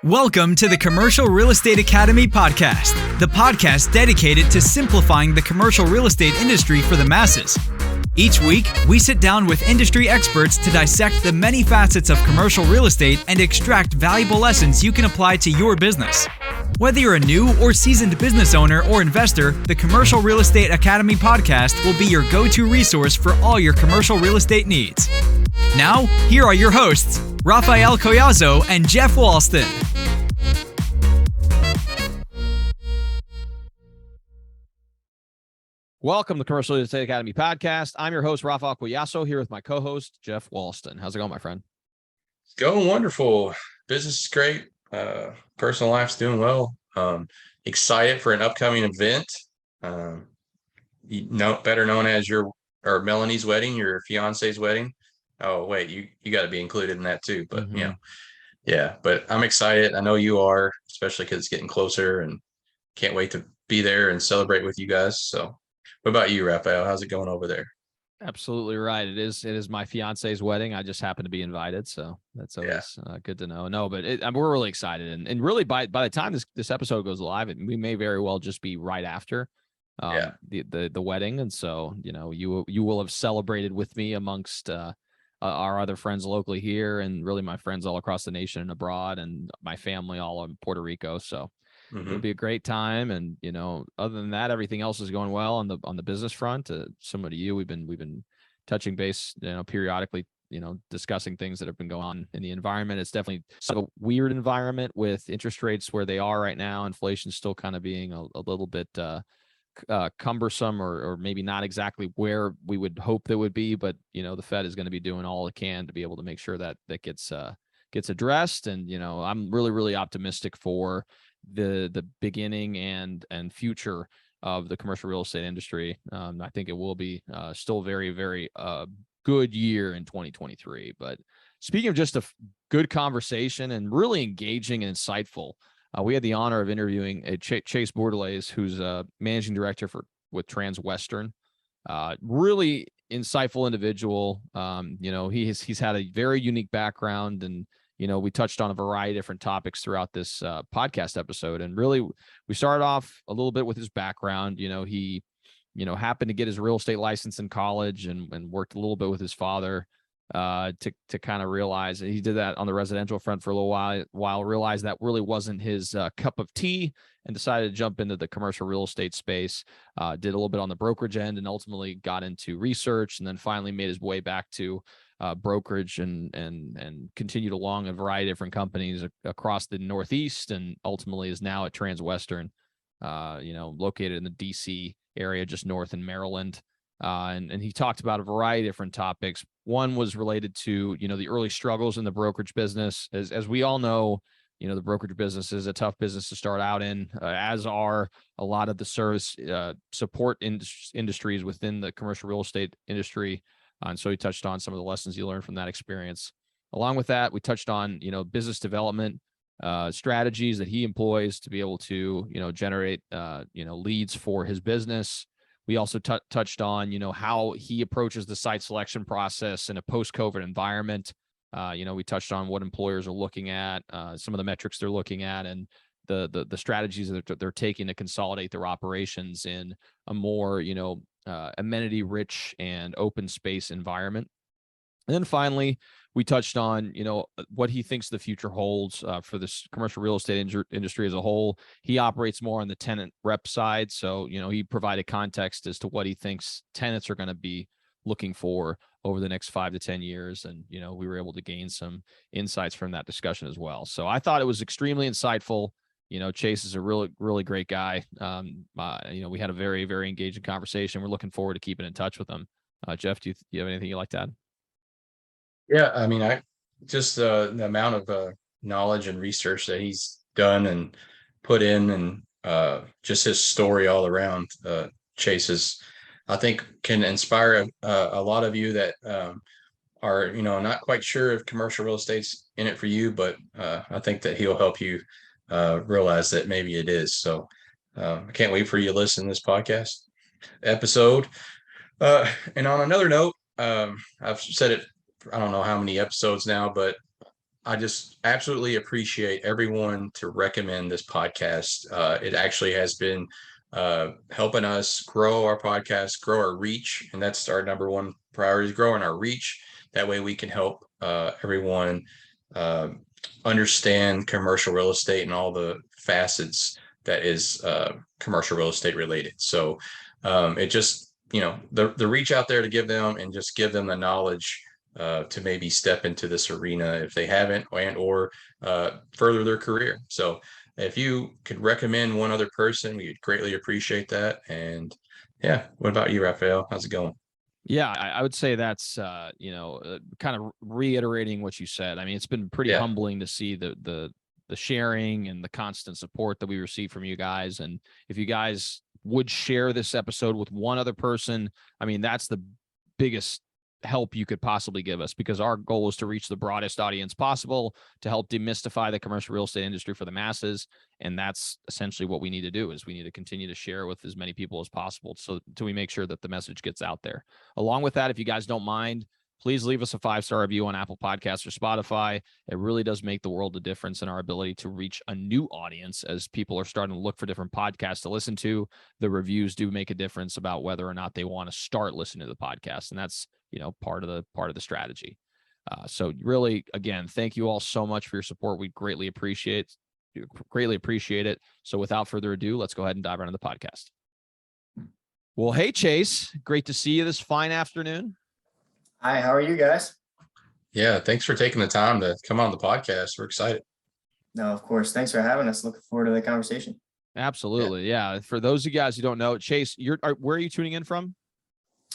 Welcome to the Commercial Real Estate Academy podcast, the podcast dedicated to simplifying the commercial real estate industry for the masses. Each week, we sit down with industry experts to dissect the many facets of commercial real estate and extract valuable lessons you can apply to your business. Whether you're a new or seasoned business owner or investor, the Commercial Real Estate Academy podcast will be your go-to resource for all your commercial real estate needs. Now, here are your hosts, Raphael Collazo and Jeff Walston. Welcome to the Commercial Real Estate Academy podcast. I'm your host, Raphael Collazo, here with my co-host, Jeff Walston. How's it going, my friend? It's going wonderful. Business is great. Personal life's doing well. Excited for an upcoming event. Better known as Melanie's wedding, your fiance's wedding. Oh, wait, you got to be included in that too. But but I'm excited. I know you are, especially because it's getting closer, and can't wait to be there and celebrate with you guys. So, what about you, Raphael? How's it going over there? Absolutely right. It is my fiance's wedding. I just happen to be invited, so that's always good to know. No, but we're really excited, and really by the time this episode goes live, we may very well just be right after the wedding, and so you will have celebrated with me amongst our other friends locally here, and really my friends all across the nation and abroad, and my family all in Puerto Rico. So it'll be a great time. And other than that, everything else is going well on the business front. Similar to you, we've been touching base, periodically, discussing things that have been going on in the environment. It's definitely a weird environment with interest rates where they are right now. Inflation still kind of being a little bit cumbersome, or maybe not exactly where we would hope they would be, but the Fed is going to be doing all it can to be able to make sure that gets addressed. And I'm really optimistic for the beginning and future of the commercial real estate industry. I think it will be still very, very good year in 2023. But speaking of just a good conversation and really engaging and insightful, we had the honor of interviewing Chase Bourdelais, who's a managing director with Transwestern. Really insightful individual. He's had a very unique background, and we touched on a variety of different topics throughout this podcast episode. And really, we started off a little bit with his background. He happened to get his real estate license in college, and worked a little bit with his father to kind of realize he did that on the residential front for a little while, realized that really wasn't his cup of tea, and decided to jump into the commercial real estate space. Did a little bit on the brokerage end, and ultimately got into research, and then finally made his way back to brokerage and continued along a variety of different companies across the Northeast, and ultimately is now at Transwestern, located in the DC area, just north in Maryland. And he talked about a variety of different topics. One was related to, the early struggles in the brokerage business. As we all know, the brokerage business is a tough business to start out in, as are a lot of the service support industries within the commercial real estate industry. And so he touched on some of the lessons he learned from that experience. Along with that, we touched on, business development strategies that he employs to be able to, generate, leads for his business. We also touched on, how he approaches the site selection process in a post-COVID environment. We touched on what employers are looking at, some of the metrics they're looking at, and the strategies that they're taking to consolidate their operations in a more, amenity-rich and open space environment. And then finally, we touched on, what he thinks the future holds for this commercial real estate industry as a whole. He operates more on the tenant rep side. So, he provided context as to what he thinks tenants are going to be looking for over the next 5 to 10 years. And, we were able to gain some insights from that discussion as well. So I thought it was extremely insightful. Chase is a really, really great guy. We had a very, very engaging conversation. We're looking forward to keeping in touch with him. Jeff, do you have anything you'd like to add? Yeah, I mean, I just the amount of knowledge and research that he's done and put in, and just his story all around, Chase's, I think, can inspire a lot of you that are, not quite sure if commercial real estate's in it for you, but I think that he'll help you realize that maybe it is. So I can't wait for you to listen to this podcast episode. And on another note, I've said it, I don't know how many episodes now, but I just absolutely appreciate everyone to recommend this podcast. It actually has been helping us grow our podcast, grow our reach, and that's our number one priority: is growing our reach. That way, we can help everyone understand commercial real estate and all the facets that is commercial real estate related. So it just, the reach out there to give them and just give them the knowledge to maybe step into this arena if they haven't, or further their career. So if you could recommend one other person, we'd greatly appreciate that. And yeah, what about you, Raphael? How's it going? Yeah, I would say that's kind of reiterating what you said. I mean, it's been pretty Yeah. humbling to see the sharing and the constant support that we receive from you guys. And if you guys would share this episode with one other person, I mean, that's the biggest help you could possibly give us, because our goal is to reach the broadest audience possible to help demystify the commercial real estate industry for the masses. And that's essentially what we need to do, is we need to continue to share with as many people as possible so we make sure that the message gets out there. Along with that, if you guys don't mind, please leave us a 5-star review on Apple Podcasts or Spotify. It really does make the world a difference in our ability to reach a new audience as people are starting to look for different podcasts to listen to. The reviews do make a difference about whether or not they want to start listening to the podcast. And that's, part of the strategy. So really, again, thank you all so much for your support. We greatly appreciate it. So without further ado, let's go ahead and dive right into the podcast. Well, hey, Chase, great to see you this fine afternoon. Hi, how are you guys? Yeah, thanks for taking the time to come on the podcast. We're excited. No, of course. Thanks for having us. Looking forward to the conversation. Absolutely. Yeah. For those of you guys who don't know, Chase, where are you tuning in from?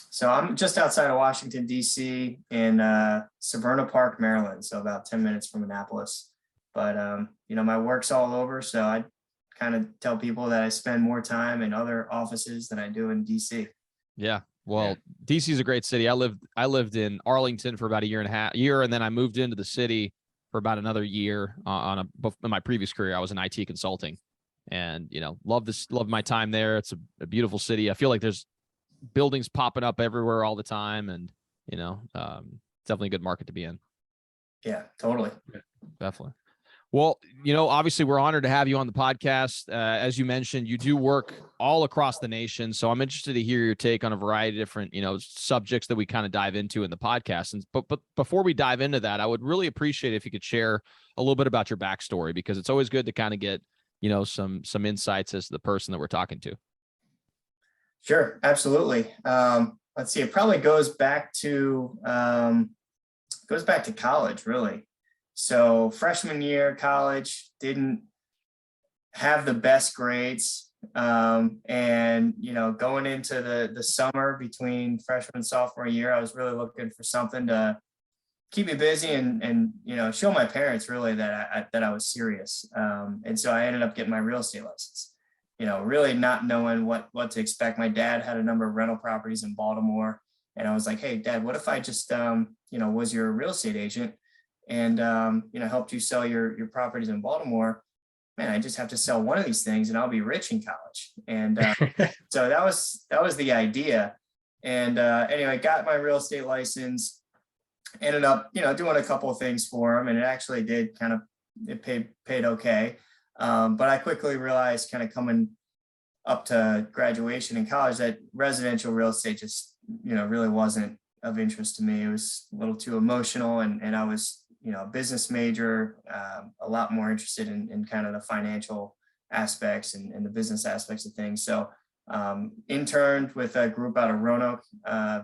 So I'm just outside of Washington, D.C. in Severna Park, Maryland. So about 10 minutes from Annapolis. But, my work's all over. So I kind of tell people that I spend more time in other offices than I do in D.C. Yeah. Well, DC is a great city. I lived in Arlington for about a year, and then I moved into the city for about another year in my previous career. I was in IT consulting, and love my time there. It's a beautiful city. I feel like there's buildings popping up everywhere all the time, and definitely a good market to be in. Yeah, totally. Definitely. Well, obviously we're honored to have you on the podcast. As you mentioned, you do work all across the nation. So I'm interested to hear your take on a variety of different, subjects that we kind of dive into in the podcast. But before we dive into that, I would really appreciate if you could share a little bit about your backstory, because it's always good to kind of get, some insights as to the person that we're talking to. Sure, absolutely. Let's see. It probably goes back to college, really. So freshman year, college, didn't have the best grades. And, going into the summer between freshman and sophomore year, I was really looking for something to keep me busy and show my parents really that I was serious. And so I ended up getting my real estate license, really not knowing what to expect. My dad had a number of rental properties in Baltimore. And I was like, hey, Dad, what if I just, was your real estate agent and, helped you sell your properties in Baltimore? Man, I just have to sell one of these things and I'll be rich in college. And so that was the idea. And anyway, got my real estate license, ended up, doing a couple of things for him. And it actually did it paid okay. But I quickly realized kind of coming up to graduation in college that residential real estate just, really wasn't of interest to me. It was a little too emotional, and I was, a business major, a lot more interested in kind of the financial aspects and the business aspects of things. So interned with a group out of Roanoke,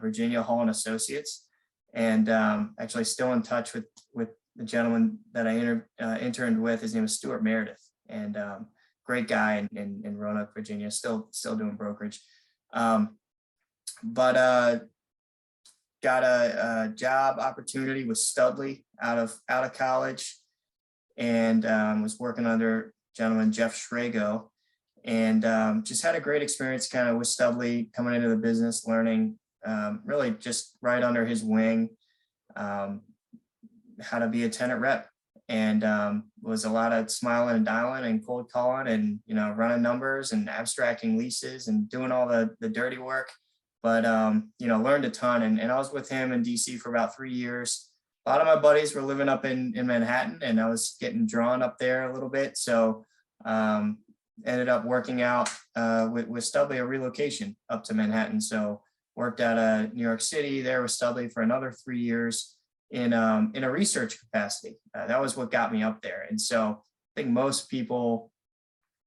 Virginia, Hall and Associates, and actually still in touch with the gentleman that I interned with. His name is Stuart Meredith, and great guy in Roanoke, Virginia, still doing brokerage. But got a job opportunity with Studley out of college, and was working under gentleman Jeff Schrago, and just had a great experience kind of with Studley, coming into the business, learning really just right under his wing how to be a tenant rep, and was a lot of smiling and dialing and cold calling and running numbers and abstracting leases and doing all the dirty work. But learned a ton, and I was with him in DC for about 3 years. a lot of my buddies were living up in Manhattan, and I was getting drawn up there a little bit. So ended up working out with Studley, a relocation up to Manhattan. So worked out of New York City there with Studley for another 3 years in a research capacity. That was what got me up there. And so I think most people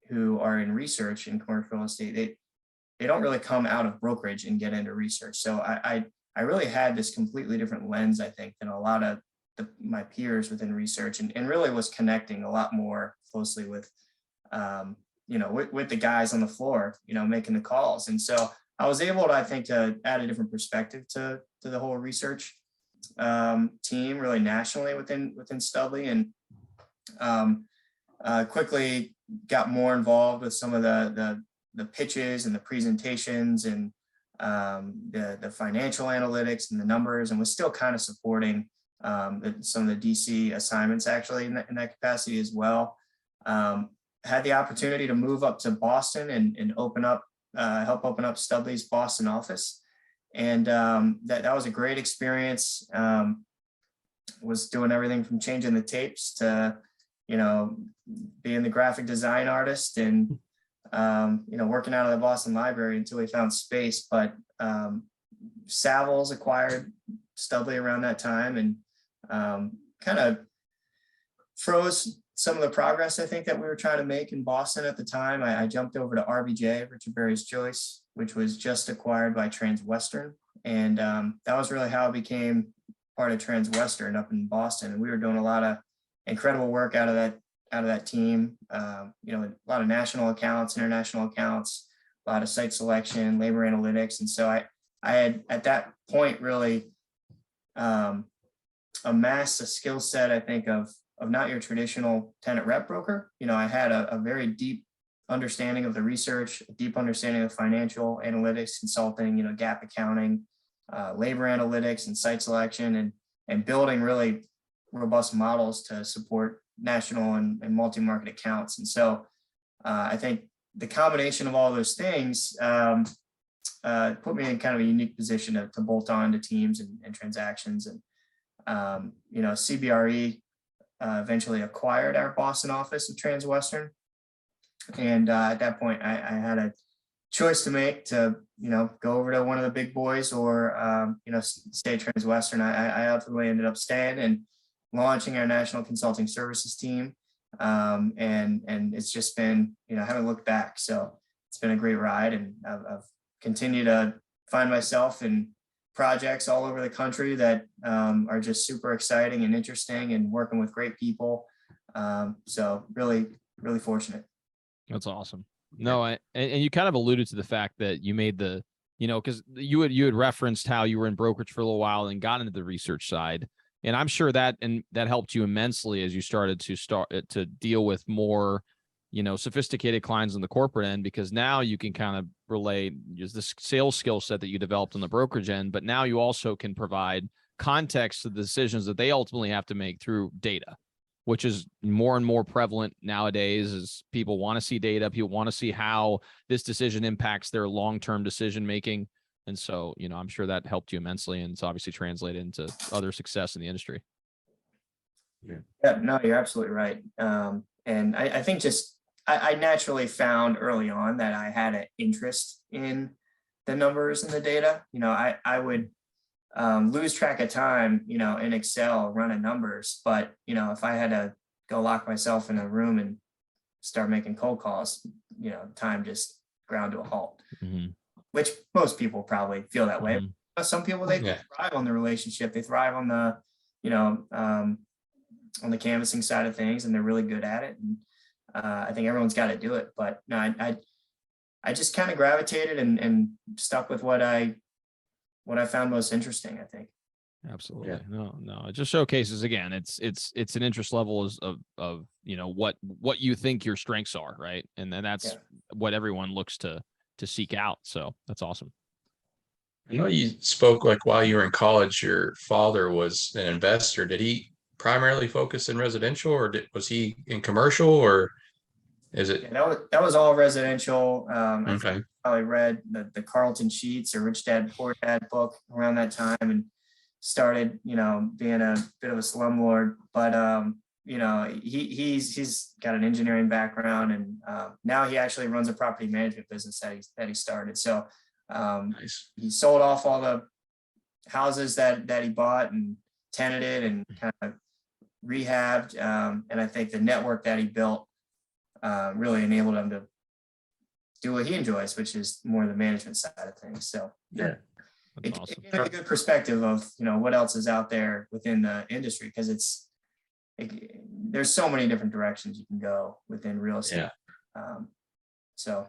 who are in research in commercial real estate, they don't really come out of brokerage and get into research. So I really had this completely different lens, I think, than a lot of my peers within research, and really was connecting a lot more closely with, with the guys on the floor, making the calls. And so I was able to, I think, to add a different perspective to the whole research team, really nationally within Studley, and quickly got more involved with some of the pitches and the presentations and the financial analytics and the numbers, and was still kind of supporting some of the DC assignments actually in that capacity as well. Had the opportunity to move up to Boston and help open up Studley's Boston office. And that was a great experience. Was doing everything from changing the tapes to, being the graphic design artist, and, working out of the Boston Library until we found space. But Savills acquired Studley around that time, and kind of froze some of the progress, I think, that we were trying to make in Boston at the time. I jumped over to RBJ, Richard Berry's Joyce, which was just acquired by Transwestern. And that was really how it became part of Transwestern up in Boston. And we were doing a lot of incredible work out of that team, a lot of national accounts, international accounts, a lot of site selection, labor analytics. And so I had at that point really amassed a skill set, I think, of not your traditional tenant rep broker. I had a very deep understanding of the research, a deep understanding of financial analytics, consulting, gap accounting, labor analytics, and site selection, and building really robust models to support national and multi-market accounts. And so I think the combination of all those things put me in kind of a unique position to bolt on to teams and transactions. And CBRE eventually acquired our Boston office of Transwestern. And at that point, I had a choice to make to, go over to one of the big boys or, stay Transwestern. I ultimately ended up staying and launching our national consulting services team. And it's just been, I haven't looked back. So it's been a great ride, and I've continued to find myself in projects all over the country that are just super exciting and interesting, and working with great people. So really, really fortunate. That's awesome. No, and you kind of alluded to the fact that you made the, because you had referenced how you were in brokerage for a little while and got into the research side. And I'm sure that helped you immensely as you started to deal with more, sophisticated clients on the corporate end, because now you can kind of relay just this sales skill set that you developed on the brokerage end, but now you also can provide context to the decisions that they ultimately have to make through data, which is more and more prevalent nowadays as people want to see data. People want to see how this decision impacts their long-term decision making. And so, I'm sure that helped you immensely, and it's obviously translated into other success in the industry. Yeah, no, you're absolutely right. And I think I naturally found early on that I had an interest in the numbers and the data. I would lose track of time, in Excel running numbers. But, if I had to go lock myself in a room and start making cold calls, time just ground to a halt. Mm-hmm. Which most people probably feel that way. Mm-hmm. Some people, they thrive on the relationship. They thrive on the, on the canvassing side of things, and they're really good at it. And I think everyone's got to do it. But no, I just kind of gravitated and stuck with what I found most interesting, I think. Absolutely. Yeah. No. It just showcases, again, it's an interest level of what you think your strengths are, right? And then that's what everyone looks to seek out. So that's awesome. I know you spoke like while you were in college, your father was an investor. Did he primarily focus in residential, or was he in commercial, or is it? Yeah, that was all residential. Okay. I probably read the Carlton Sheets or Rich Dad Poor Dad book around that time, and started, being a bit of a slumlord, but he's got an engineering background, and now he actually runs a property management business that he started. So Nice. he sold off all the houses that he bought and tenanted and kind of rehabbed, and I think the network that he built really enabled him to do what he enjoys, which is more the management side of things. So Yeah. it Awesome. gave me a good perspective of what else is out there within the industry, because there's so many different directions you can go within real estate. So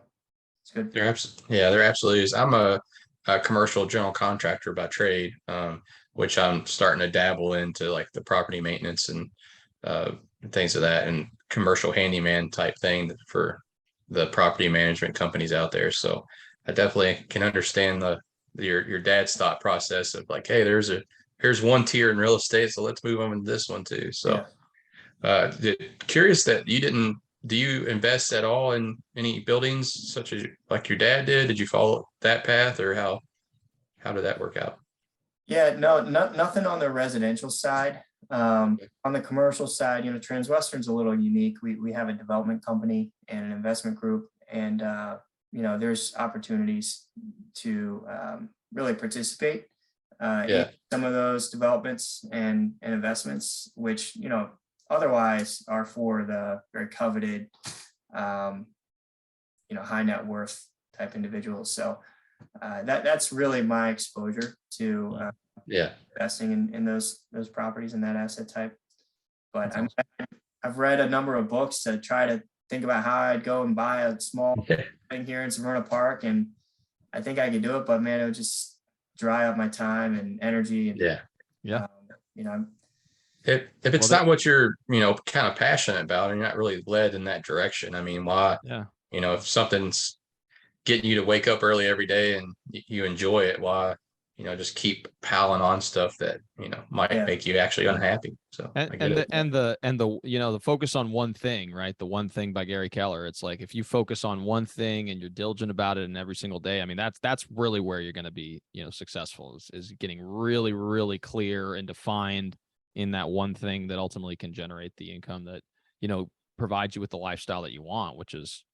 it's good. There absolutely is. I'm a commercial general contractor by trade, which I'm starting to dabble into, like the property maintenance and things of that, and commercial handyman type thing for the property management companies out there. So I definitely can understand your dad's thought process of like, hey, here's one tier in real estate, so let's move on to this one too. So curious that do you invest at all in any buildings such as like your dad did? Did you follow that path, or how did that work out? Yeah, no, nothing on the residential side. On the commercial side, Transwestern's a little unique. We have a development company and an investment group, and there's opportunities to really participate in some of those developments and investments, which otherwise are for the very coveted high net worth type individuals. So that's really my exposure to investing in those properties and that asset type. But I've read a number of books to try to think about how I'd go and buy a small thing here in Smyrna Park, and I think I could do it, but man, it would just dry up my time and energy. And, if it's not what you're kind of passionate about, and you're not really led in that direction, I mean, why? If something's getting you to wake up early every day and you enjoy it, why just keep piling on stuff that might make you actually unhappy. So the focus on one thing, right? The One Thing by Gary Keller. It's like, if you focus on one thing and you're diligent about it and every single day, I mean, that's really where you're going to be successful, is getting really, really clear and defined in that one thing that ultimately can generate the income that provides you with the lifestyle that you want, which is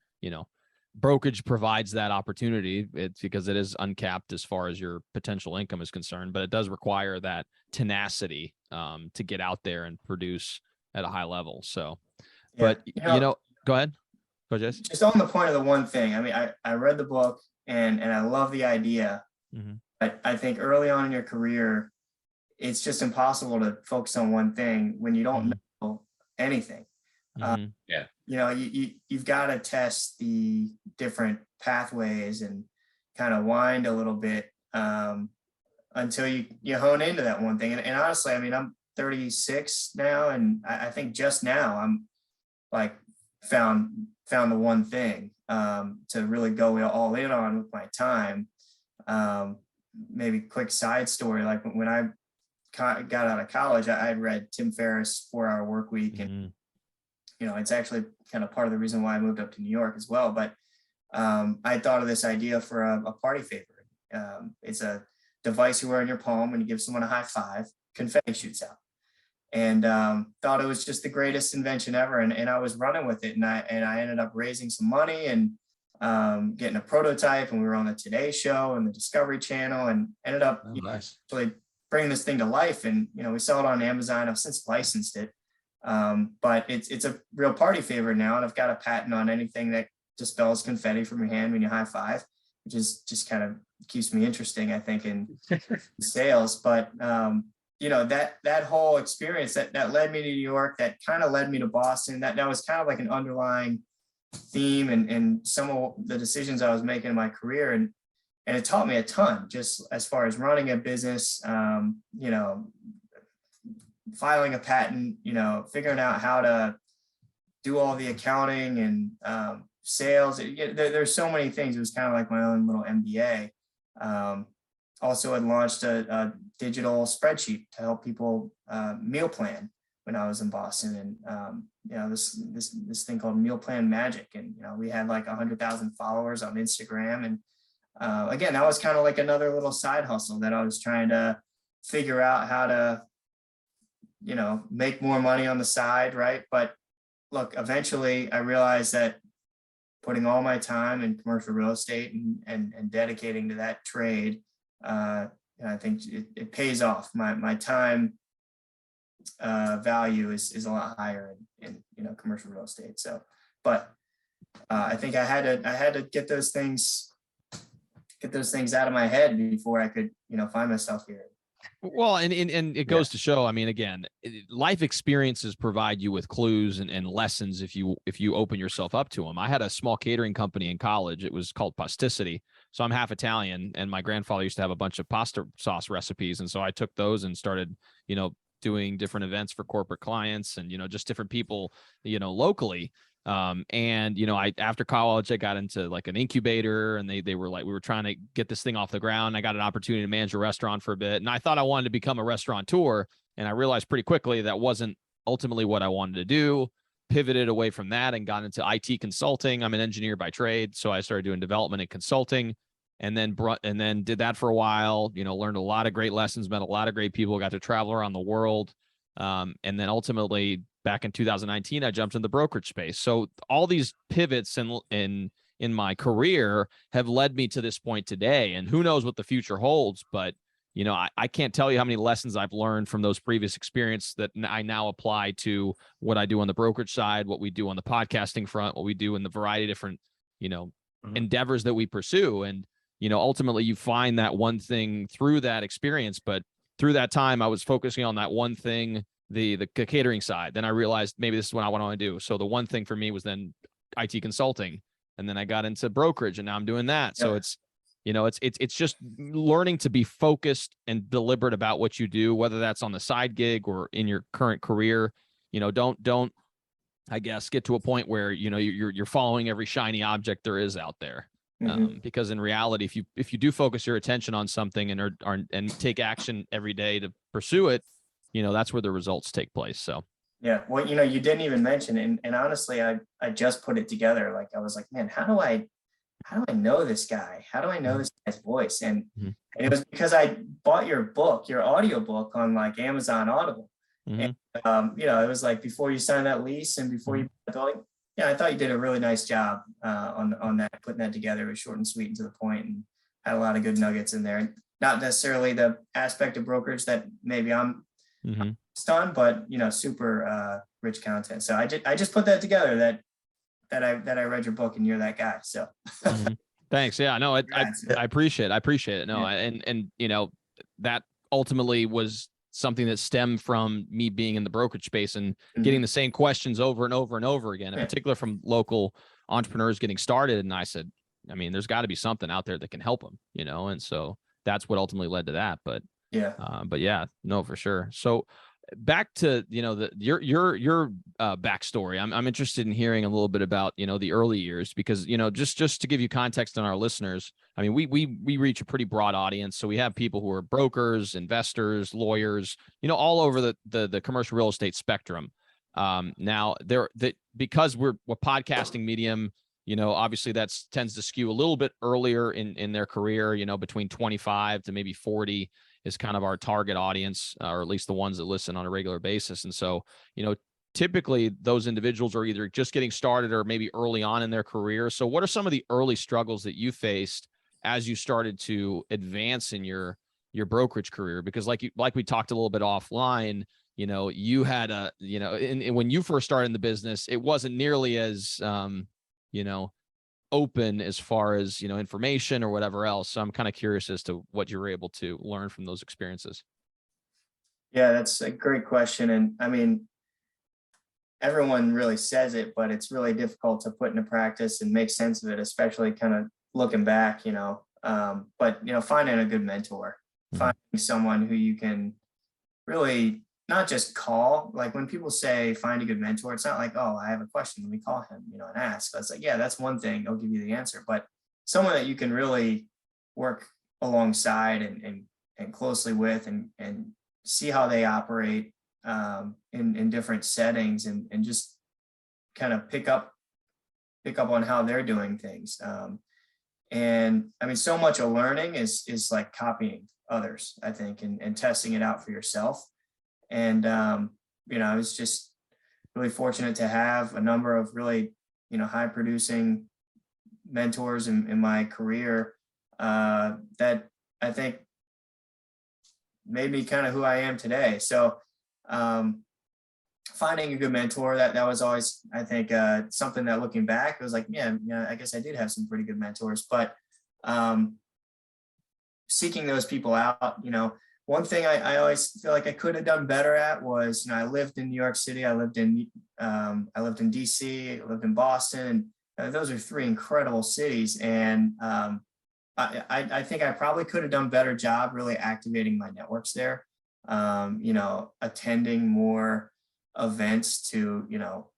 brokerage provides that opportunity. It's because it is uncapped as far as your potential income is concerned, but it does require that tenacity to get out there and produce at a high level. So, but go ahead. Go, Jason. Just on the point of the one thing, I mean, I read the book and I love the idea, but I think early on in your career, it's just impossible to focus on one thing when you don't know anything. You've got to test the different pathways and kind of wind a little bit until you hone into that one thing. And honestly, I mean, I'm 36 now, and I think just now I'm like found the one thing to really go all in on with my time. Maybe quick side story, like when I got out of college, I had read Tim Ferriss' 4-Hour Workweek, and it's actually kind of part of the reason why I moved up to New York as well. But I thought of this idea for a party favor. It's a device you wear in your palm. When you give someone a high five, confetti shoots out. And thought it was just the greatest invention ever. And I was running with it. And I ended up raising some money and getting a prototype. And we were on the Today Show and the Discovery Channel, and ended up really bringing this thing to life. And, we sell it on Amazon. I've since licensed it. But it's a real party favorite now, and I've got a patent on anything that dispels confetti from your hand when you high five, which is just kind of keeps me interesting, I think, in sales. But that whole experience that led me to New York, that kind of led me to Boston, that was kind of like an underlying theme and some of the decisions I was making in my career, and it taught me a ton, just as far as running a business, filing a patent, figuring out how to do all the accounting and sales. There's so many things. It was kind of like my own little MBA. Also had launched a digital spreadsheet to help people meal plan when I was in Boston. And, this thing called Meal Plan Magic. And, we had like 100,000 followers on Instagram. And again, that was kind of like another little side hustle that I was trying to figure out how to, make more money on the side, right? But look, eventually I realized that putting all my time in commercial real estate and dedicating to that trade, I think it pays off. My time value is a lot higher in commercial real estate. So, but I think I had to get those things out of my head before I could find myself here. Well, and it goes to show, I mean, again, life experiences provide you with clues and lessons if you open yourself up to them. I had a small catering company in college. It was called Pasticity. So I'm half Italian, and my grandfather used to have a bunch of pasta sauce recipes. And so I took those and started, doing different events for corporate clients and, just different people, locally. I, after college, I got into like an incubator, and they were like, we were trying to get this thing off the ground. I got an opportunity to manage a restaurant for a bit, and I thought I wanted to become a restaurateur. And I realized pretty quickly that wasn't ultimately what I wanted to do. Pivoted away from that and got into IT consulting. I'm an engineer by trade. So I started doing development and consulting, and then did that for a while, learned a lot of great lessons, met a lot of great people, got to travel around the world. And then ultimately back in 2019, I jumped in the brokerage space. So all these pivots in my career have led me to this point today, and who knows what the future holds. But, I can't tell you how many lessons I've learned from those previous experiences that I now apply to what I do on the brokerage side, what we do on the podcasting front, what we do in the variety of different, endeavors that we pursue. And, ultimately you find that one thing through that experience, but through that time, I was focusing on that one thing, the catering side. Then I realized maybe this is what I want to do. So the one thing for me was then IT consulting, and then I got into brokerage, and now I'm doing that. Yeah. So it's just learning to be focused and deliberate about what you do, whether that's on the side gig or in your current career. Don't I guess get to a point where you're following every shiny object there is out there. Because in reality, if you do focus your attention on something and take action every day to pursue it, that's where the results take place. So yeah, well, you didn't even mention, and honestly, I just put it together. Like I was like, man, how do I know this guy? How do I know this guy's voice? And it was because I bought your audio book on like Amazon Audible. And it was like before you sign that lease and before you buy the building. Yeah, I thought you did a really nice job on that, putting that together. It was short and sweet and to the point, and had a lot of good nuggets in there. Not necessarily the aspect of brokerage that maybe I'm on, but super rich content. So I just put that together that I read your book and you're that guy. So thanks. Yeah, no, I appreciate it. No, yeah. and that ultimately was something that stemmed from me being in the brokerage space and getting the same questions over and over and over again, in particular from local entrepreneurs getting started. And I said, I mean, there's got to be something out there that can help them, and so that's what ultimately led to that. But yeah, no, for sure. So back to, your backstory. I'm interested in hearing a little bit about, the early years, because, just to give you context on our listeners, I mean, we reach a pretty broad audience. So we have people who are brokers, investors, lawyers, all over the commercial real estate spectrum. Now because we're podcasting medium, obviously that tends to skew a little bit earlier in their career, between 25 to maybe 40 is kind of our target audience, or at least the ones that listen on a regular basis. And so, typically those individuals are either just getting started or maybe early on in their career. So what are some of the early struggles that you faced as you started to advance in your brokerage career? Because like we talked a little bit offline, you had when you first started in the business, it wasn't nearly as, open as far as, information or whatever else. So I'm kind of curious as to what you were able to learn from those experiences. Yeah, that's a great question. And I mean, everyone really says it, but it's really difficult to put into practice and make sense of it, especially kind of looking back, but, finding a good mentor, finding someone who you can really not just call. Like when people say find a good mentor, it's not like, oh, I have a question, let me call him, and ask. That's like, yeah, that's one thing, I'll give you the answer. But someone that you can really work alongside and closely with and see how they operate in different settings and just kind of pick up on how they're doing things. And I mean, so much of learning is like copying others, I think, and testing it out for yourself. And, I was just really fortunate to have a number of really, high producing mentors in my career that I think made me kind of who I am today. So finding a good mentor, that was always, I think, something that looking back, it was like, I guess I did have some pretty good mentors, but seeking those people out, one thing I always feel like I could have done better at was, I lived in New York City, I lived in DC, I lived in Boston, and those are three incredible cities. And I think I probably could have done a better job really activating my networks there, attending more events to,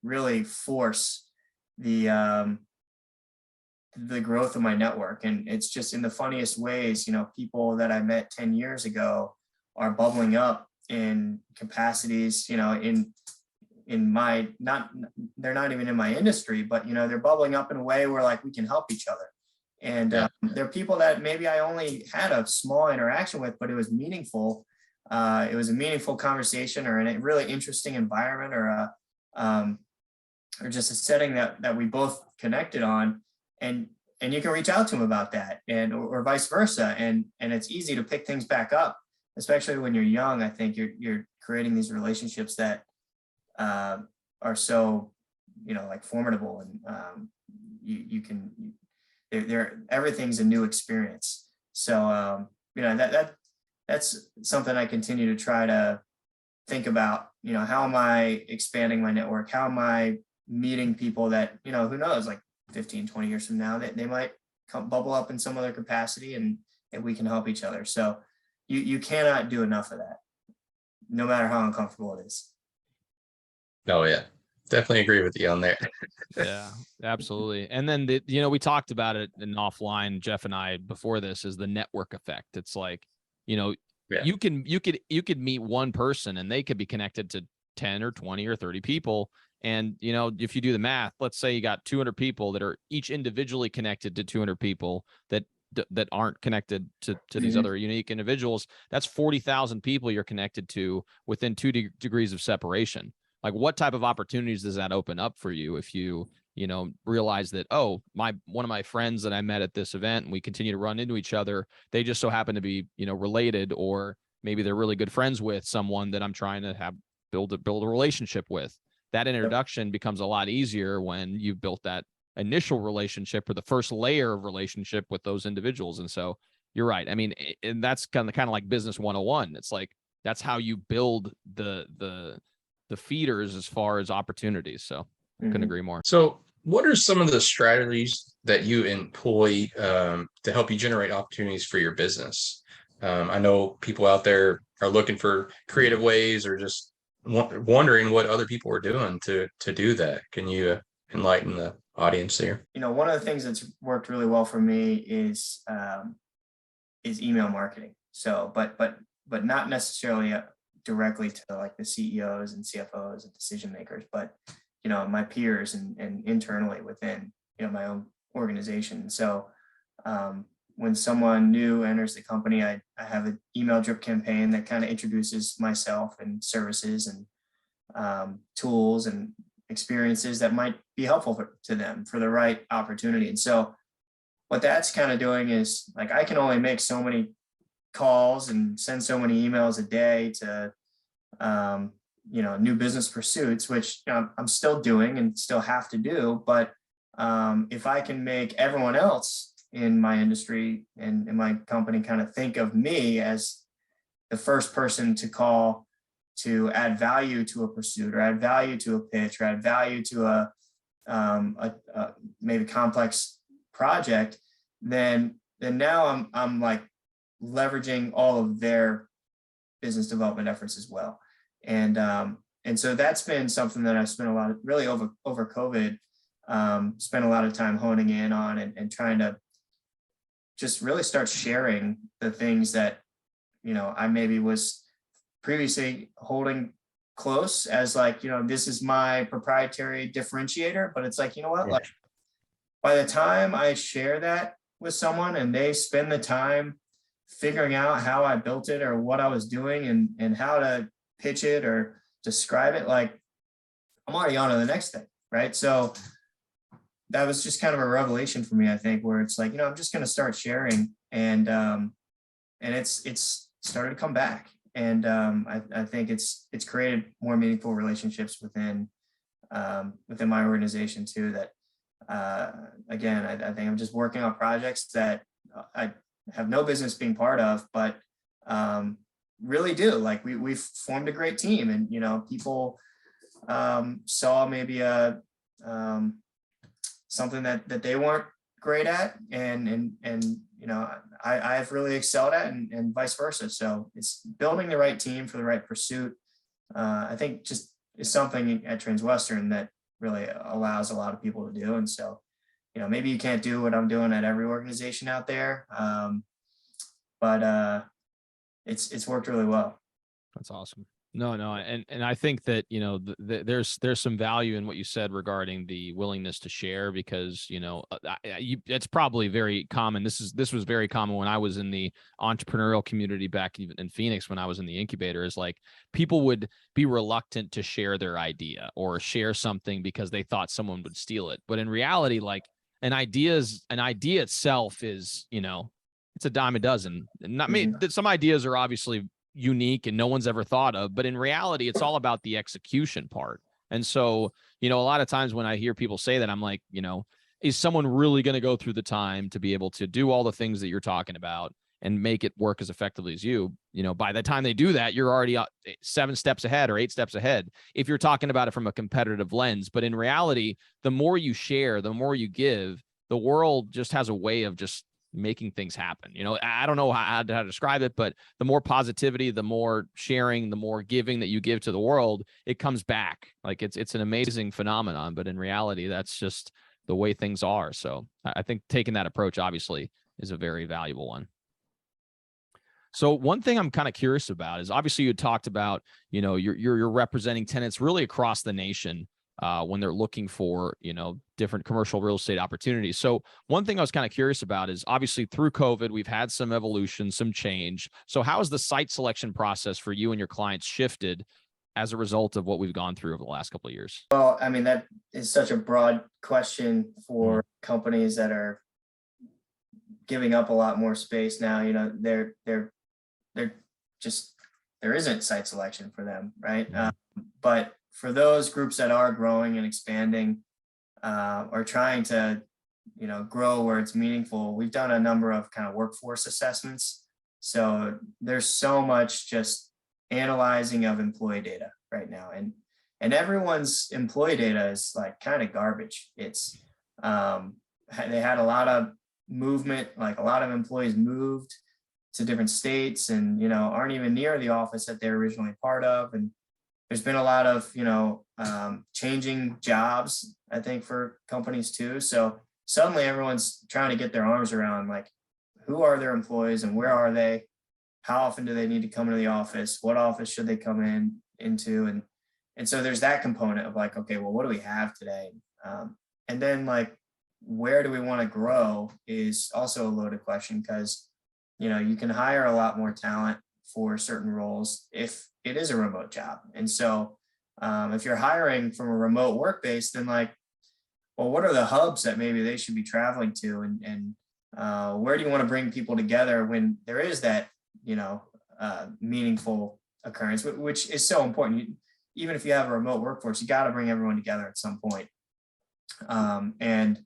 really force the growth of my network. And it's just in the funniest ways, people that I met 10 years ago are bubbling up in capacities, in my, they're not even in my industry, but, they're bubbling up in a way where like we can help each other. And they're people that maybe I only had a small interaction with, but it was meaningful. It was a meaningful conversation or a really interesting environment or just a setting that we both connected on. And you can reach out to them about that or vice versa. And it's easy to pick things back up, especially when you're young. I think you're creating these relationships that are so, like formidable, and you can, everything's a new experience. So, that's something I continue to try to think about, how am I expanding my network? How am I meeting people that, who knows, like 15, 20 years from now, that they might bubble up in some other capacity and we can help each other. So you cannot do enough of that, no matter how uncomfortable it is. Oh yeah, definitely agree with you on there. Yeah, absolutely. And then we talked about it in offline, Jeff and I, before this, is the network effect. It's like, you could meet one person and they could be connected to 10 or 20 or 30 people. And, if you do the math, let's say you got 200 people that are each individually connected to 200 people that aren't connected to these other unique individuals. That's 40,000 people you're connected to within 2 degrees of separation. Like, what type of opportunities does that open up for you if you, realize that, oh, one of my friends that I met at this event and we continue to run into each other, they just so happen to be, related, or maybe they're really good friends with someone that I'm trying to build a relationship with. That introduction becomes a lot easier when you've built that initial relationship or the first layer of relationship with those individuals. And so you're right. I mean, and that's kind of like business 101. It's like, that's how you build the feeders as far as opportunities. So couldn't agree more. So what are some of the strategies that you employ to help you generate opportunities for your business? I know people out there are looking for creative ways or just wondering what other people are doing to do that. Can you enlighten the audience here? One of the things that's worked really well for me is email marketing. So, but not necessarily directly to like the CEOs and CFOs and decision makers, but my peers and internally within my own organization. So when someone new enters the company, I have an email drip campaign that kind of introduces myself and services and tools and experiences that might be helpful to them for the right opportunity. And so what that's kind of doing is, like, I can only make so many calls and send so many emails a day to new business pursuits, which I'm still doing and still have to do. But if I can make everyone else in my industry and in my company kind of think of me as the first person to call to add value to a pursuit or add value to a pitch or add value to a maybe complex project, then now I'm like leveraging all of their business development efforts as well. And so that's been something that I've spent a lot of, really over COVID, spent a lot of time honing in on and trying to just really start sharing the things that, I maybe was previously holding close as like, this is my proprietary differentiator, but it's like, what, like by the time I share that with someone and they spend the time figuring out how I built it or what I was doing and how to pitch it or describe it, like I'm already on to the next thing. Right. So that was just kind of a revelation for me, I think, where it's like, I'm just going to start sharing and it's started to come back. And I think it's created more meaningful relationships within my organization too, that again, I think I'm just working on projects that I have no business being part of, but really do. Like we've formed a great team, and people saw maybe something that they weren't great at, and I've really excelled at, and vice versa. So it's building the right team for the right pursuit. I think just is something at Transwestern that really allows a lot of people to do. And so, maybe you can't do what I'm doing at every organization out there, but it's worked really well. That's awesome. No, and I think that there's some value in what you said regarding the willingness to share, because it's probably very common. This was very common when I was in the entrepreneurial community back even in Phoenix when I was in the incubator. Is like people would be reluctant to share their idea or share something because they thought someone would steal it. But in reality, like an idea itself is it's a dime a dozen. Not me. Some ideas are obviously unique and no one's ever thought of, but in reality, it's all about the execution part. And so, a lot of times when I hear people say that, I'm like, is someone really going to go through the time to be able to do all the things that you're talking about and make it work as effectively as you? By the time they do that, you're already 7 steps ahead or 8 steps ahead if you're talking about it from a competitive lens. But in reality, the more you share, the more you give, the world just has a way of just making things happen. I don't know how to describe it, but the more positivity, the more sharing, the more giving that you give to the world, it comes back. Like it's an amazing phenomenon, but in reality, that's just the way things are. So I think taking that approach obviously is a very valuable one. So one thing I'm kind of curious about is obviously you talked about, you're representing tenants really across the nation when they're looking for, different commercial real estate opportunities. So one thing I was kind of curious about is obviously through COVID, we've had some evolution, some change. So how has the site selection process for you and your clients shifted as a result of what we've gone through over the last couple of years? Well, I mean, that is such a broad question for companies that are giving up a lot more space now. They're just, there isn't site selection for them, right? But for those groups that are growing and expanding, or trying to, grow where it's meaningful, we've done a number of kind of workforce assessments. So there's so much just analyzing of employee data right now, and everyone's employee data is like kind of garbage. It's they had a lot of movement, like a lot of employees moved to different states and aren't even near the office that they're originally part of, and there's been a lot of, changing jobs, I think, for companies too. So suddenly everyone's trying to get their arms around, like, who are their employees and where are they? How often do they need to come into the office? What office should they come into? And so there's that component of like, okay, well, what do we have today? And then like, where do we want to grow is also a loaded question, because, you can hire a lot more talent for certain roles if it is a remote job. And so if you're hiring from a remote work base, then like, well, what are the hubs that maybe they should be traveling to? And where do you want to bring people together when there is that, meaningful occurrence, which is so important. Even if you have a remote workforce, you got to bring everyone together at some point. And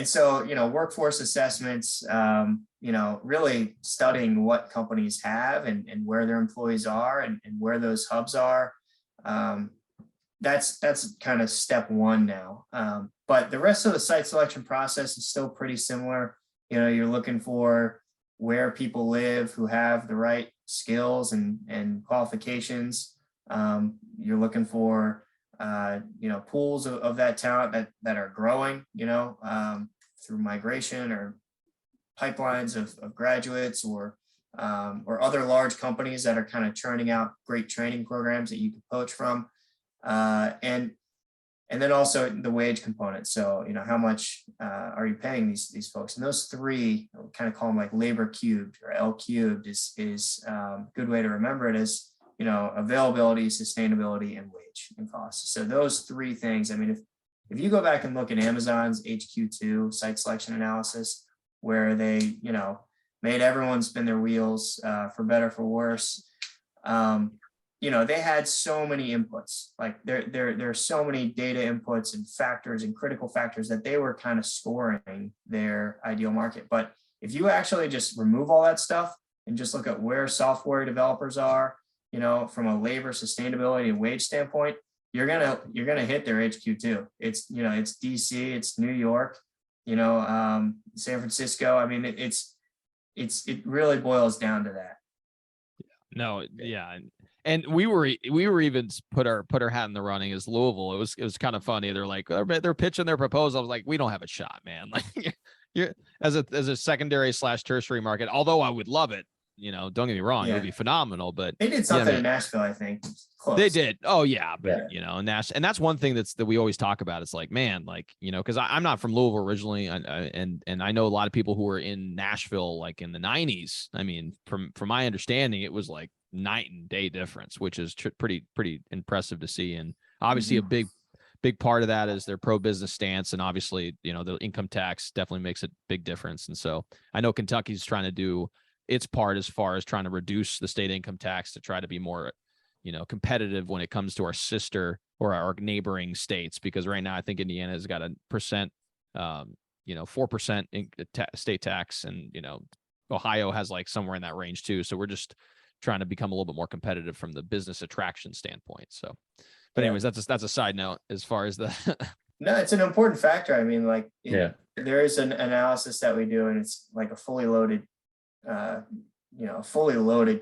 so, workforce assessments, really studying what companies have and where their employees are and where those hubs are. That's kind of step one now. But the rest of the site selection process is still pretty similar. You're looking for where people live who have the right skills and qualifications. You're looking for pools of that talent that are growing, through migration or pipelines of graduates or other large companies that are kind of churning out great training programs that you can poach from. And And then also the wage component. So, how much are you paying these folks? And those three, we kind of call them like labor cubed, or L cubed is a good way to remember it as, availability, sustainability, and wage and cost. So those three things, I mean, if you go back and look at Amazon's HQ2 site selection analysis, where they, made everyone spin their wheels for better, for worse, they had so many inputs. Like there are so many data inputs and factors and critical factors that they were kind of scoring their ideal market. But if you actually just remove all that stuff and just look at where software developers are, from a labor, sustainability, and wage standpoint, you're gonna hit their HQ2. It's it's DC, it's New York, San Francisco. I mean, it really boils down to that. No, yeah. And we were even put our hat in the running as Louisville. It was kind of funny. They're like, they're pitching their proposal. I was like, we don't have a shot, man. Like, you're as a secondary / tertiary market. Although I would love it, don't get me wrong, it would be phenomenal. But they did something in Nashville, I think. Close. They did. Oh yeah, but and that's one thing that we always talk about. It's like, man, like, because I'm not from Louisville originally, and I know a lot of people who were in Nashville like in the 90s. I mean, from my understanding, it was like night and day difference, which is pretty impressive to see. And obviously a big part of that is their pro-business stance, and obviously the income tax definitely makes a big difference. And so I know Kentucky's trying to do its part as far as trying to reduce the state income tax to try to be more competitive when it comes to our sister or our neighboring states, because right now I think Indiana has got a 4% state tax, and Ohio has like somewhere in that range too. So we're just trying to become a little bit more competitive from the business attraction standpoint. So, but anyways, that's a side note as far as the. No, it's an important factor. I mean, like, there is an analysis that we do, and it's like a fully loaded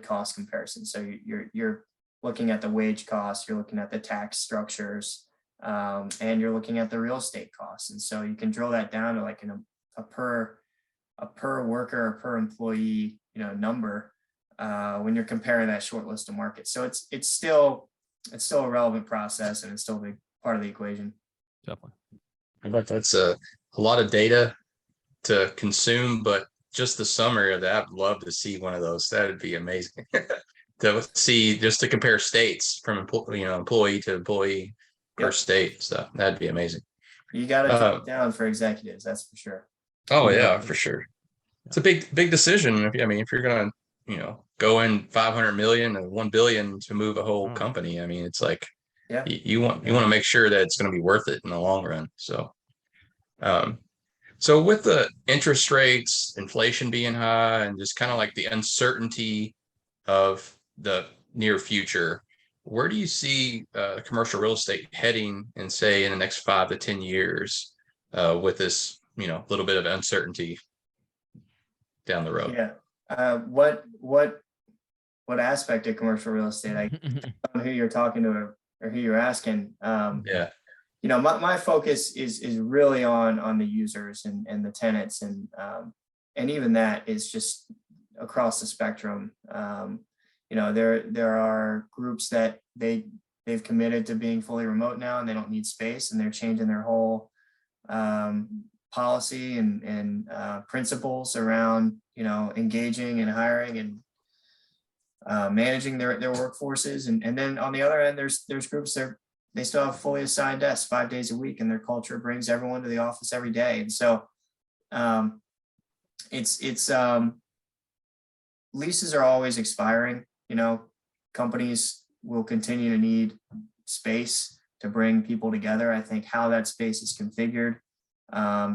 cost comparison. So you're looking at the wage costs, you're looking at the tax structures, and you're looking at the real estate costs. And so you can drill that down to like a per worker or per employee, number when you're comparing that short list of markets. So it's still a relevant process, and it's still a big part of the equation. Definitely. I bet that's a lot of data to consume, but just the summary of that, I'd love to see one of those. That would be amazing. To see, just to compare states from employee to employee per state. So that'd be amazing. You got to drill it down for executives, that's for sure. Oh yeah, for sure. It's a big decision. If you're gonna go in 500 million and 1 billion to move a whole company, I mean, it's like you want to make sure that it's going to be worth it in the long run. So so with the interest rates, inflation being high, and just kind of like the uncertainty of the near future, where do you see commercial real estate heading in, say, in the next 5 to 10 years with this little bit of uncertainty down the road? What aspect of commercial real estate? I don't know who you're talking to or who you're asking. My focus is really on the users and the tenants, and even that is just across the spectrum. There are groups that they've committed to being fully remote now, and they don't need space, and they're changing their whole policy and principles around engaging and hiring and managing their workforces. And then on the other end, there's groups they still have fully assigned desks 5 days a week, and their culture brings everyone to the office every day. And so it's leases are always expiring. Companies will continue to need space to bring people together. I think how that space is configured,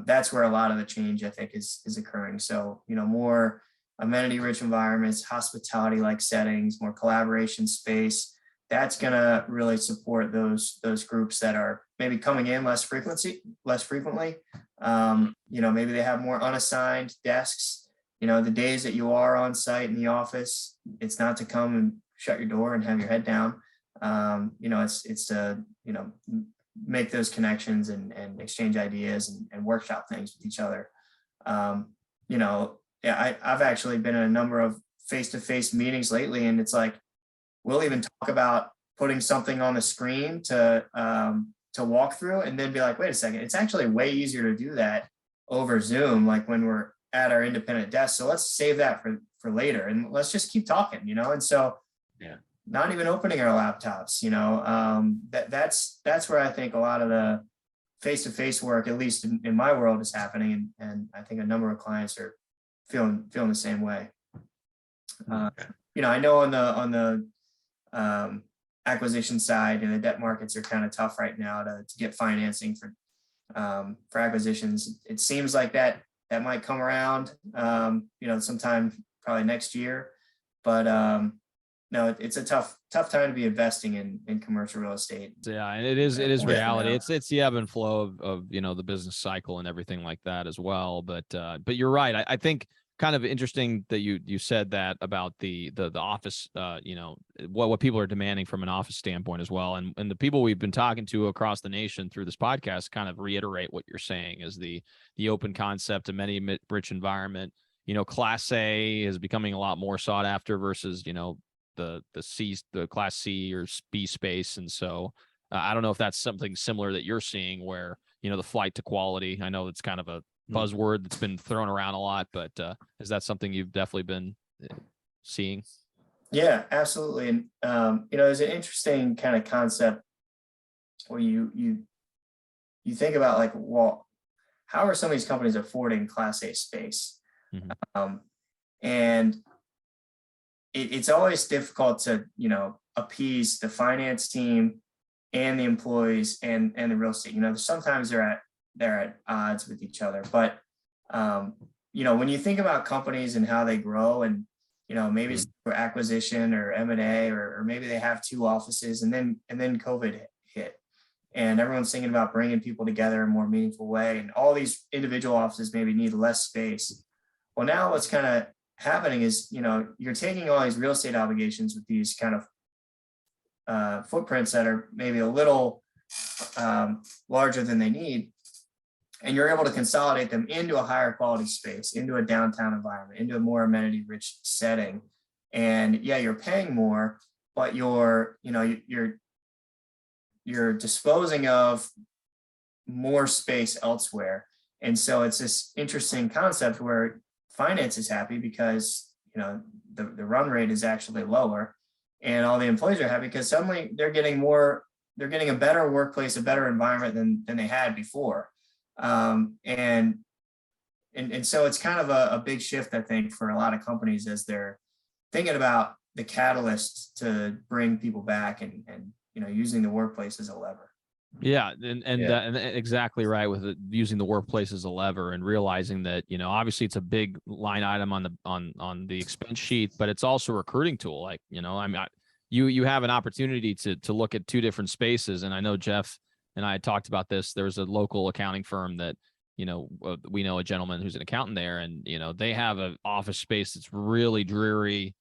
that's where a lot of the change, I think, is occurring. So, more amenity-rich environments, hospitality-like settings, more collaboration space. That's going to really support those groups that are maybe coming in less frequently. Maybe they have more unassigned desks. The days that you are on site in the office, it's not to come and shut your door and have your head down. It's to, make those connections and exchange ideas and workshop things with each other. I've actually been in a number of face-to-face meetings lately, and it's like, we'll even talk about putting something on the screen to walk through and then be like, wait a second, it's actually way easier to do that over Zoom, like when we're at our independent desk. So let's save that for later and let's just keep talking, And so not even opening our laptops, that's where I think a lot of the face-to-face work, at least in my world, is happening. And I think a number of clients are feeling the same way. I know on the acquisition side, and the debt markets are kind of tough right now to get financing for acquisitions. It seems like that might come around, sometime probably next year. But no, it's a tough time to be investing in commercial real estate. Yeah, and it is reality. It's the ebb and flow of the business cycle and everything like that as well. But you're right. I think kind of interesting that you said that about the office, what people are demanding from an office standpoint as well. And the people we've been talking to across the nation through this podcast kind of reiterate what you're saying is the open concept, amenity rich environment. Class A is becoming a lot more sought after versus, the class C or B space. And so I don't know if that's something similar that you're seeing where, the flight to quality. I know it's kind of a buzzword that's been thrown around a lot, but is that something you've definitely been seeing? Yeah, absolutely. And there's an interesting kind of concept where you think about like, well, how are some of these companies affording class A space? Mm-hmm. And it's always difficult to appease the finance team and the employees and the real estate. Sometimes they're at odds with each other. But when you think about companies and how they grow, and maybe it's through acquisition or M&A, or maybe they have two offices, and then COVID hit, and everyone's thinking about bringing people together in a more meaningful way, and all these individual offices maybe need less space. Well, now what's kind of happening is you're taking all these real estate obligations with these kind of footprints that are maybe a little larger than they need, and you're able to consolidate them into a higher quality space, into a downtown environment, into a more amenity rich setting. And yeah, you're paying more, but you're disposing of more space elsewhere. And so it's this interesting concept where finance is happy because the run rate is actually lower, and all the employees are happy because suddenly they're getting a better workplace, a better environment than they had before. And so it's kind of a big shift, I think, for a lot of companies as they're thinking about the catalyst to bring people back and using the workplace as a lever. Yeah, and exactly right with it, using the workplace as a lever and realizing that obviously it's a big line item on the expense sheet, but it's also a recruiting tool. Like you have an opportunity to look at two different spaces, and I know Jeff and I had talked about this. There's a local accounting firm that we know a gentleman who's an accountant there, and they have an office space that's really dreary.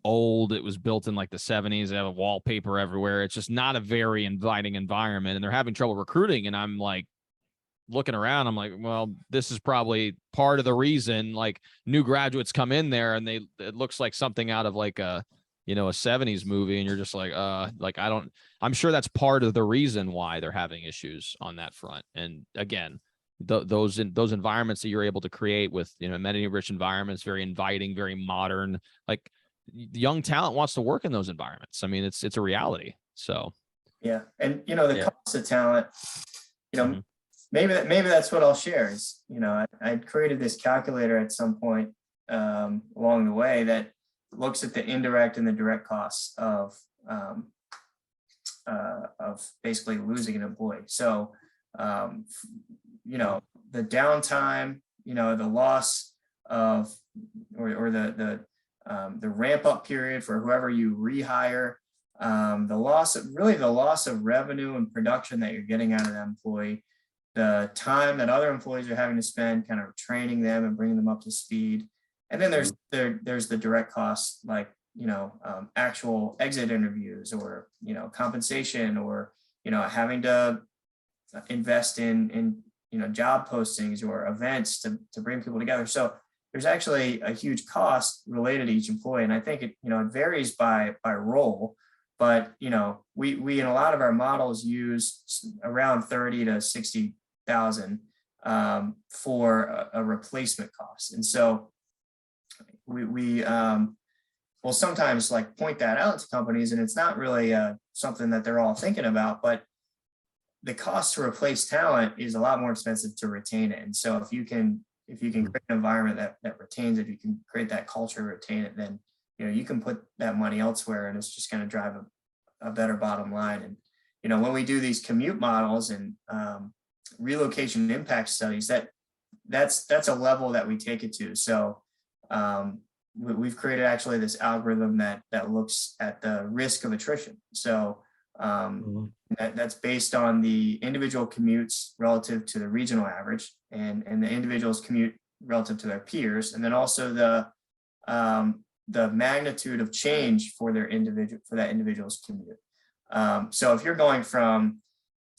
Old. It was built in like the 70s. They have a wallpaper everywhere. It's just not a very inviting environment, and they're having trouble recruiting. And I'm like looking around. I'm like, well, this is probably part of the reason. Like new graduates come in there, and it looks like something out of like a 70s movie, and you're just like I'm sure that's part of the reason why they're having issues on that front. And again, those environments that you're able to create with amenity rich environments, very inviting, very modern, like. Young talent wants to work in those environments. I mean, it's a reality. So yeah, and the cost of talent, maybe that's what I'll share is I created this calculator at some point along the way that looks at the indirect and the direct costs of basically losing an employee. So the downtime, the loss of or the ramp up period for whoever you rehire, the loss of revenue and production that you're getting out of that employee, the time that other employees are having to spend kind of training them and bringing them up to speed. And then there's the direct costs like, actual exit interviews or, compensation or, having to invest in job postings or events to bring people together. So there's actually a huge cost related to each employee. And I think it varies by role, But, we in a lot of our models use around 30 to 60,000 for a replacement cost. And so we will sometimes like point that out to companies, and it's not really something that they're all thinking about, but the cost to replace talent is a lot more expensive to retain it. And so if you can create an environment that retains it, you can create that culture, retain it, then you can put that money elsewhere, and it's just going to drive a better bottom line. And when we do these commute models and relocation impact studies, that's a level that we take it to. So we've created actually this algorithm that looks at the risk of attrition. So that's based on the individual commutes relative to the regional average, and the individual's commute relative to their peers, and then also the magnitude of change for that individual's commute. So if you're going from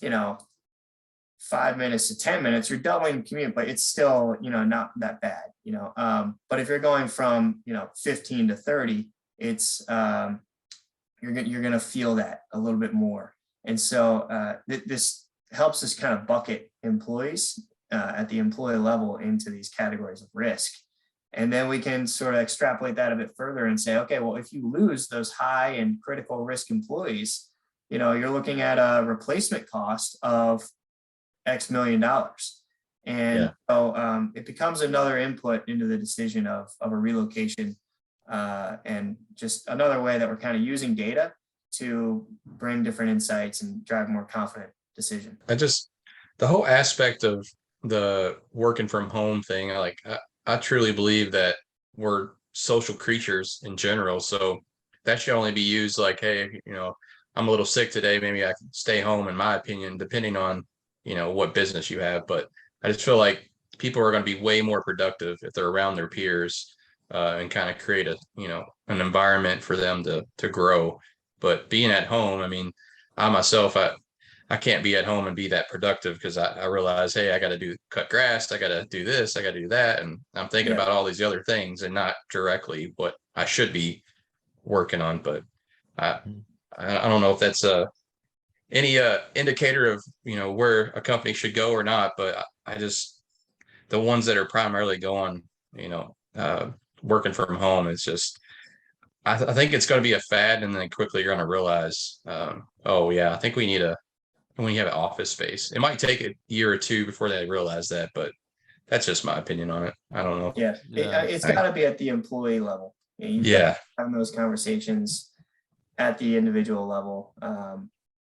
5 minutes to 10 minutes, you're doubling the commute, but it's still not that bad. But if you're going from 15 to 30, it's you're going to feel that a little bit more. And so this helps us kind of bucket employees at the employee level into these categories of risk. And then we can sort of extrapolate that a bit further and say, okay, well, if you lose those high and critical risk employees, you're looking at a replacement cost of X million dollars. And so it becomes another input into the decision of a relocation, and just another way that we're kind of using data to bring different insights and drive a more confident decision. The whole aspect of the working from home thing, I truly believe that we're social creatures in general. So that should only be used like, hey, I'm a little sick today, maybe I can stay home, in my opinion, depending on, what business you have. But I just feel like people are going to be way more productive if they're around their peers, and kind of create an environment for them to grow. But being at home, I mean, I myself, I can't be at home and be that productive, because I realize, hey, I got to cut grass, I got to do this, I got to do that. And I'm thinking about all these other things and not directly what I should be working on. But I don't know if that's any indicator of, where a company should go or not. But the ones that are primarily going, working from home, it's just, I think it's going to be a fad, and then quickly you're going to realize, oh yeah, I think we have an office space. It might take a year or two before they realize that, but that's just my opinion on it. I don't know. Yeah, it's got to be at the employee level. Having those conversations at the individual level,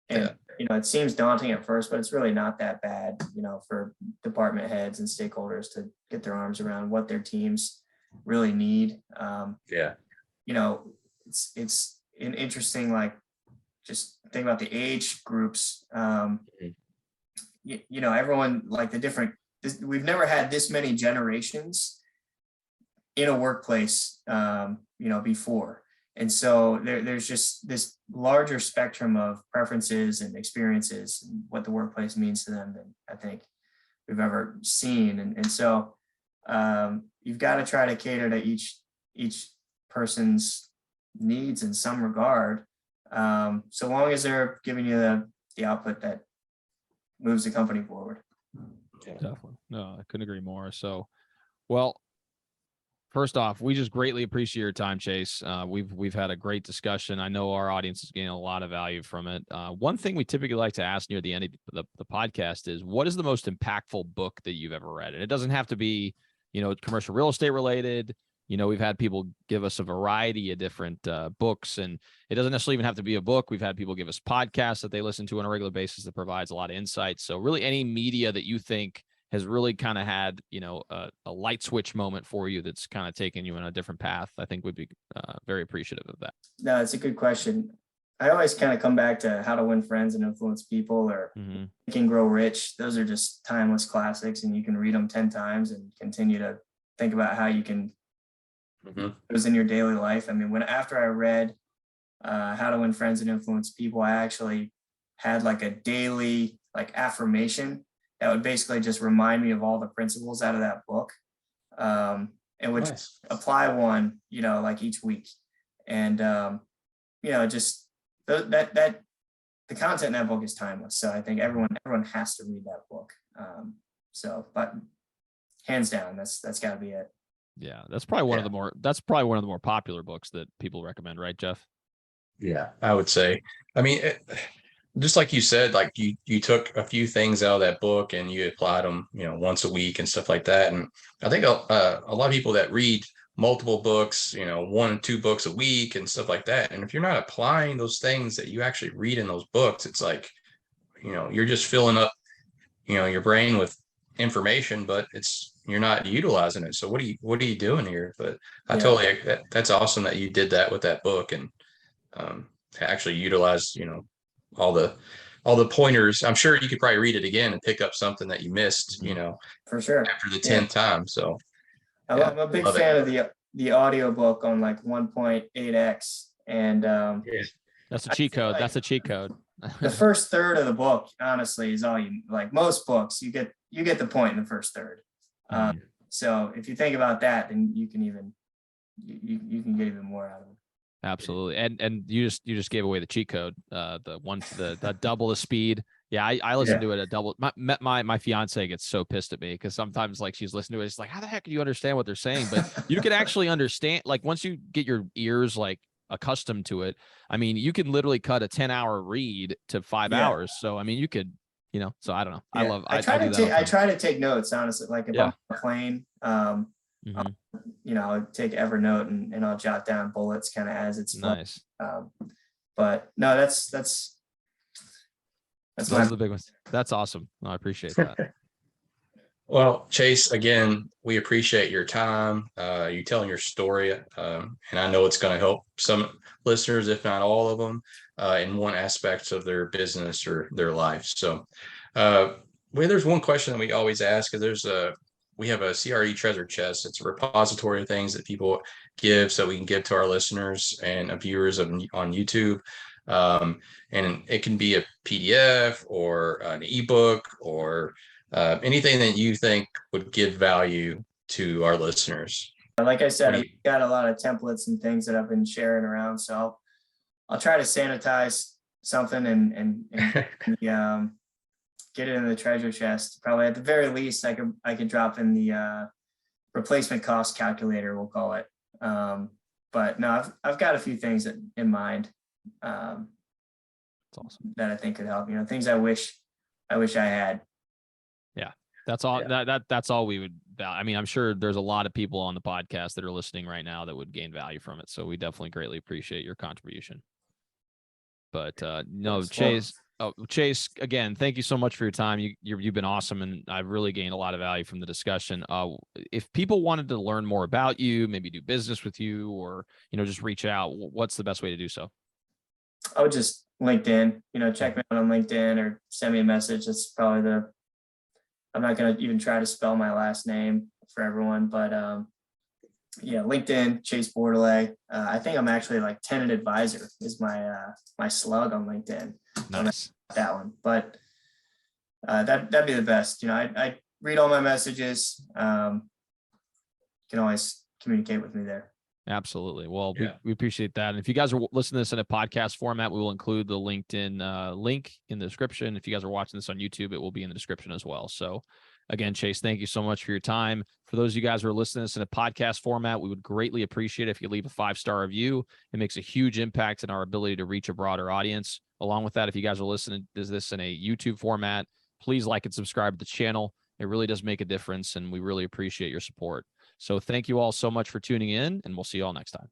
it seems daunting at first, but it's really not that bad. For department heads and stakeholders to get their arms around what their teams really need. It's an interesting, just think about the age groups. Everyone, we've never had this many generations in a workplace, before. And so there's just this larger spectrum of preferences and experiences and what the workplace means to them than I think we've ever seen. And so you've got to try to cater to each person's needs in some regard, so long as they're giving you the output that moves the company forward. Definitely. No, I couldn't agree more. So, well, first off, we just greatly appreciate your time, Chase. We've had a great discussion. I know our audience is getting a lot of value from it. One thing we typically like to ask near the end of the podcast is, what is the most impactful book that you've ever read? And it doesn't have to be, commercial real estate related. We've had people give us a variety of different books, and it doesn't necessarily even have to be a book. We've had people give us podcasts that they listen to on a regular basis that provides a lot of insight. So really any media that you think has really kind of had, a light switch moment for you that's kind of taken you in a different path, I think would be very appreciative of that. No, it's a good question. I always kind of come back to How to Win Friends and Influence People, or Think and Grow Rich. Those are just timeless classics, and you can read them 10 times and continue to think about how you can those in your daily life. I mean, after I read How to Win Friends and Influence People, I actually had a daily affirmation that would basically just remind me of all the principles out of that book, and would apply one, each week. And, just that the content in that book is timeless. So I think everyone has to read that book. But hands down, that's got to be it. Yeah, that's probably one of the more popular books that people recommend, right, Jeff? Yeah, I would say. I mean, just like you said, like you took a few things out of that book and you applied them, once a week and stuff like that. And I think a lot of people that read multiple books, 1 and 2 books a week and stuff like that. And if you're not applying those things that you actually read in those books, it's like, you're just filling up, your brain with information, but you're not utilizing it. So what are you doing here? But that's awesome that you did that with that book and actually utilize, all the pointers. I'm sure you could probably read it again and pick up something that you missed, for sure, after the 10th time. So I'm a big fan of the audio book on like 1.8x, and that's a cheat code. That's a cheat code. The first third of the book, honestly, is all you like. Most books, you get the point in the first third. So if you think about that, then you can get even more out of it. Absolutely. And you just gave away the cheat code. The double the speed. Yeah, I listen to it at double. My fiance gets so pissed at me because sometimes like she's listening to it, it's like, how the heck do you understand what they're saying? But you can actually understand, like once you get your ears like accustomed to it. I mean, you can literally cut a 10-hour read to 5 hours. So I mean, you could, so I don't know. Yeah. I try to take notes, honestly. Like if I'm on a plane, I'll take Evernote and I'll jot down bullets kind of as it's nice. But no, that's those are the big ones. That's awesome. No, I appreciate that. Well, Chase, again, we appreciate your time, you telling your story, and I know it's going to help some listeners, if not all of them, in one aspect of their business or their life. So there's one question that we always ask, because we have a CRE treasure chest. It's a repository of things that people give so we can give to our listeners and viewers on YouTube. And it can be a PDF or an ebook or anything that you think would give value to our listeners. Like I said, I've got a lot of templates and things that I've been sharing around. So I'll try to sanitize something and get it in the treasure chest. Probably at the very least, I could drop in the replacement cost calculator, we'll call it. But no, I've got a few things in mind. That's awesome. That I think could help. Things I wish I had. Yeah, that's all. Yeah. That's all we would. I mean, I'm sure there's a lot of people on the podcast that are listening right now that would gain value from it. So we definitely greatly appreciate your contribution. But no, Chase. Oh, Chase, again, thank you so much for your time. You've been awesome, and I've really gained a lot of value from the discussion. If people wanted to learn more about you, maybe do business with you, or just reach out, what's the best way to do so? I would just LinkedIn. Check me out on LinkedIn or send me a message. That's probably I'm not going to even try to spell my last name for everyone, but LinkedIn, Chase Bourdelais. I think I'm actually like tenant advisor is my slug on LinkedIn. Nice. That one, but that'd be the best. I read all my messages. You can always communicate with me there. Absolutely. Well, we appreciate that. And if you guys are listening to this in a podcast format, we will include the LinkedIn link in the description. If you guys are watching this on YouTube, it will be in the description as well. So again, Chase, thank you so much for your time. For those of you guys who are listening to this in a podcast format, we would greatly appreciate it if you leave a 5-star review. It makes a huge impact in our ability to reach a broader audience. Along with that, if you guys are listening to this in a YouTube format, please like and subscribe to the channel. It really does make a difference, and we really appreciate your support. So thank you all so much for tuning in, and we'll see you all next time.